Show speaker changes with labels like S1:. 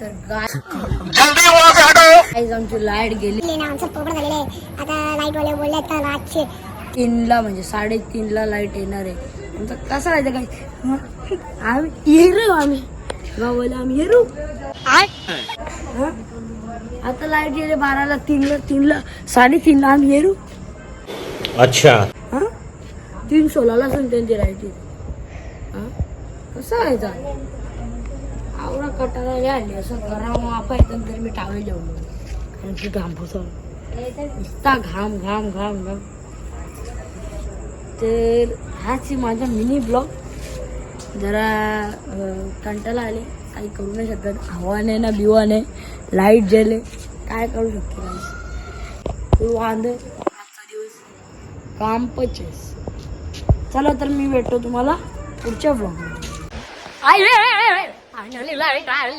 S1: तर गाईज आमची लाईट गेली.
S2: आमचं पोपट झालेलं आहे. आता लाईट वाले बोलले आता रातचे
S1: 3ला म्हणजे 3:30ला लाईट येणार आहे. आमचं कसं राहायचं काय आम्ही येरू आम्ही गावाला आम्ही येरू. आता लाईट गेले 12ला 3ला 3:30ला आम्ही येरू.
S3: अच्छा
S1: 3:16ला सांग त्यांची लाईट येते. कसं व्हायचं आवडा कटाला घ्यायला असं करावं वापायचं तरी मी टावेल जेवण कारण की घाम फुसवलं नुसता घाम घाम घाम घाम. तर हाच माझा मिनी ब्लॉग. जरा कंटाळा आले काही करू नाही शकत. हवाने ना बिवाने लाईट गेले काय करू शकतो नाही. वांद आजचा दिवस काम पचेस. चला तर मी भेटतो तुम्हाला पुढच्या ब्लॉगमध्ये.